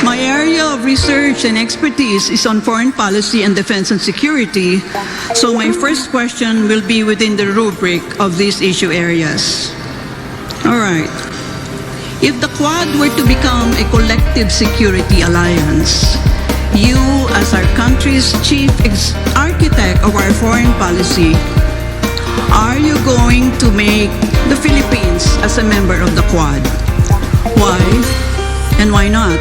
My area of research and expertise is on foreign policy and defense and security, so my first question will be within the rubric of these issue areas. All right. If the Quad were to become a collective security alliance, you, as our country's chief architect of our foreign policy, are you going to make the Philippines as a member of the Quad? Why and why not?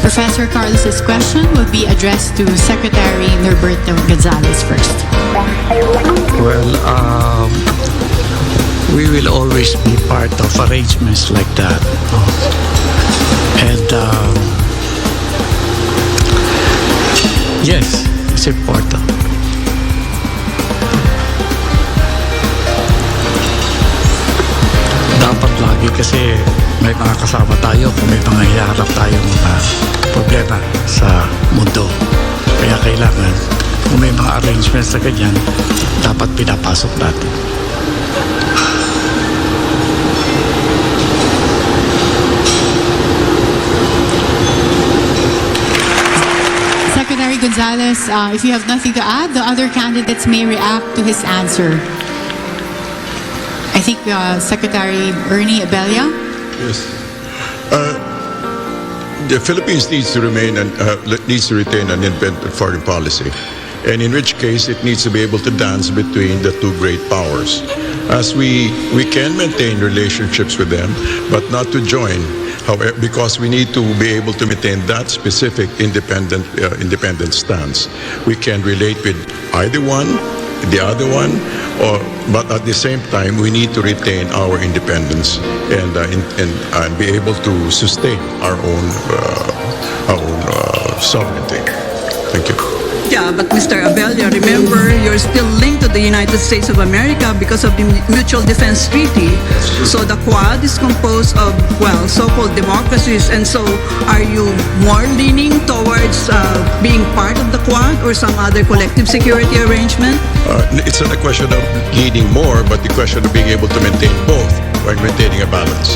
Professor Carlos's question will be addressed to Secretary Norberto Gonzales first. Well, we will always be part of arrangements like that. And yes, it's important. Dapat lagi kasi may mga kasama tayo kung may mga hiharap tayong problema sa mundo. Kaya kailangan, kung may mga arrangements na ganyan, dapat pinapasok natin. Secretary Gonzales, if you have nothing to add, the other candidates may react to his answer. I think Secretary Ernie Abella. Yes. The Philippines needs to retain an independent foreign policy, and in which case it needs to be able to dance between the two great powers. As we can maintain relationships with them, but not to join. However, because we need to be able to maintain that specific independent stance, we can relate with either one, the other one, but at the same time, we need to retain our independence and be able to sustain our own sovereignty. Thank you. Yeah, but Mr. Abella, remember, you're still linked to the United States of America because of the Mutual Defense Treaty. So the Quad is composed of, well, so-called democracies. And so are you more leaning towards being part of the Quad or some other collective security arrangement? It's not a question of leading more, but the question of being able to maintain both while maintaining a balance.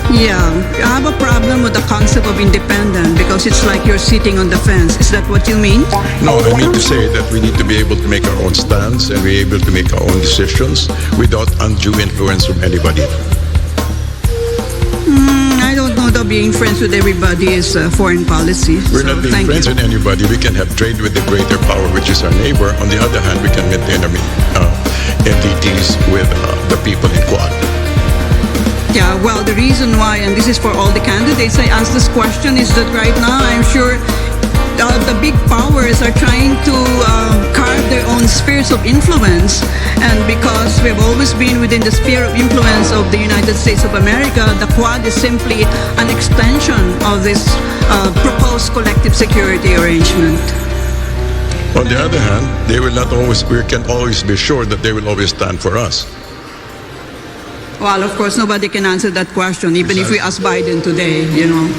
Yeah, I have a problem with the concept of independent because it's like you're sitting on the fence. Is that what you mean? No, I mean to say that we need to be able to make our own stands and be able to make our own decisions without undue influence from anybody. I don't know that being friends with everybody is foreign policy. We're not being friends with anybody. We can have trade with the greater power, which is our neighbor. On the other hand, we can maintain MDTs with the people in Quad. Yeah, well, the reason why, and this is for all the candidates, I asked this question is that right now I'm sure the big powers are trying to carve their own spheres of influence. And because we've always been within the sphere of influence of the United States of America, the Quad is simply an extension of this proposed collective security arrangement. On the other hand, they will not always, we can always be sure that they will always stand for us. Well, of course, nobody can answer that question, even if we ask Biden today, you know.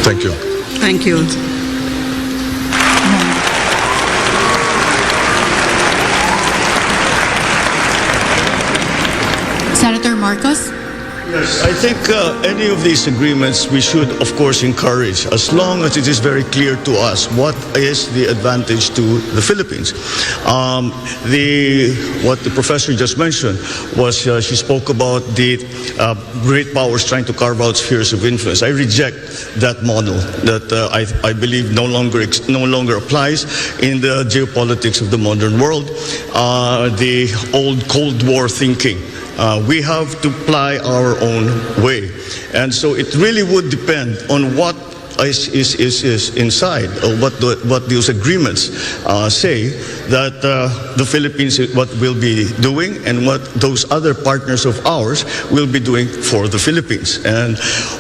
Thank you. Thank you. Senator Marcos. Yes, I think any of these agreements we should, of course, encourage as long as it is very clear to us what is the advantage to the Philippines. What the professor just mentioned was she spoke about the great powers trying to carve out spheres of influence. I reject that model that I believe no longer applies in the geopolitics of the modern world. The old Cold War thinking. We have to ply our own way. And so it really would depend on what is inside, or what those agreements say that the Philippines what will be doing and what those other partners of ours will be doing for the Philippines. And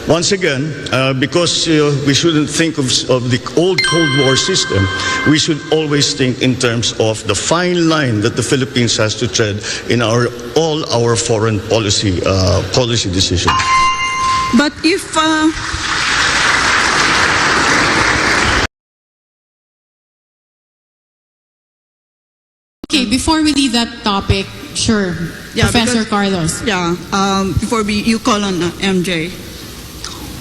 once again, because we shouldn't think of the old Cold War system, we should always think in terms of the fine line that the Philippines has to tread in all our foreign policy decisions. But if Okay, before we leave that topic, sure, Yeah, Professor because- Carlos. Yeah, before you call on MJ.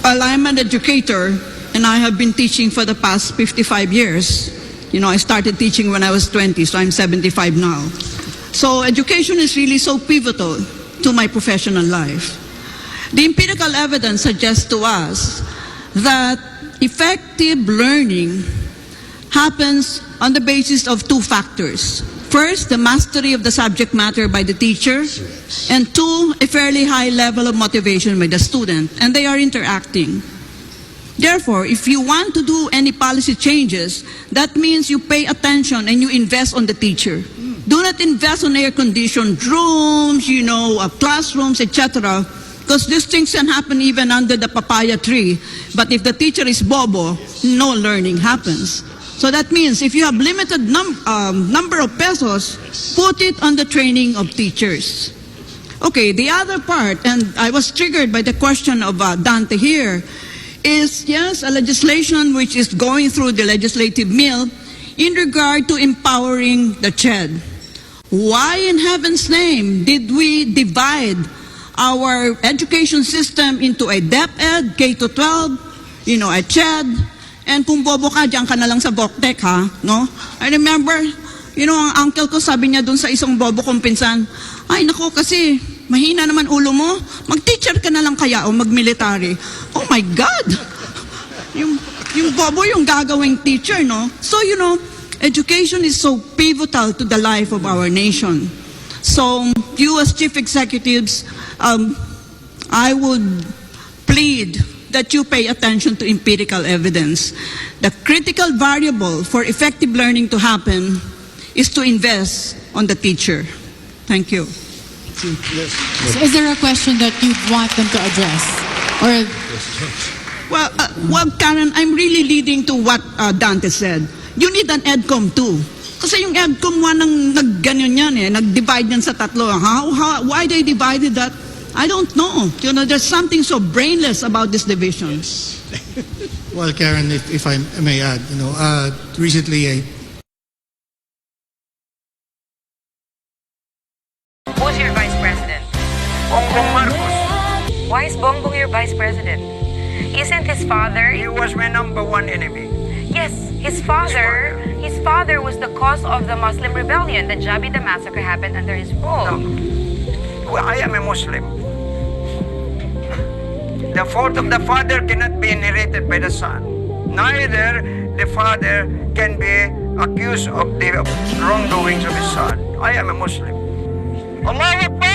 Well, I'm an educator, and I have been teaching for the past 55 years. You know, I started teaching when I was 20, so I'm 75 now. So education is really so pivotal to my professional life. The empirical evidence suggests to us that effective learning happens on the basis of two factors. First, the mastery of the subject matter by the teacher, and two, a fairly high level of motivation by the student, and they are interacting. Therefore, if you want to do any policy changes, that means you pay attention and you invest on the teacher. Do not invest on air-conditioned rooms, classrooms, etc., because these things can happen even under the papaya tree. But if the teacher is bobo, no learning happens. So that means if you have limited number of pesos, put it on the training of teachers. Okay, the other part, and I was triggered by the question of Dante here, is yes, a legislation which is going through the legislative mill in regard to empowering the CHED. Why in heaven's name did we divide our education system into a DepEd, K-12, a CHED, and kung bobo ka, diyan ka na lang sa VOCTEC, ha? No? I remember, ang uncle ko sabi niya dun sa isang bobo kong pinsan, ay nako kasi mahina naman ulo mo, mag-teacher ka na lang kaya o mag-military. Oh my God! Yung bobo yung gagawing teacher, no? So, education is so pivotal to the life of our nation. So, you as chief executives, I would plead that you pay attention to empirical evidence. The critical variable for effective learning to happen is to invest on the teacher. Thank you. So is there a question that you'd want them to address? Or Well, Karen, I'm really leading to what Dante said. You need an EDCOM too. Kasi yung EDCOM 1 ang nagganyan yan nag-divide yan sa tatlo. Why they divided that? I don't know. There's something so brainless about this division. Well, Karen, if I may add, recently Who's your vice president? Bongbong Marcos. Why is Bongbong your vice president? Isn't his father? He was my number one enemy. Yes, his father. His father was the cause of the Muslim rebellion. The Jabida massacre happened under his rule. Well, I am a Muslim. The fault of the father cannot be inherited by the son. Neither the father can be accused of the wrongdoings of his son. I am a Muslim. Allahu Akbar!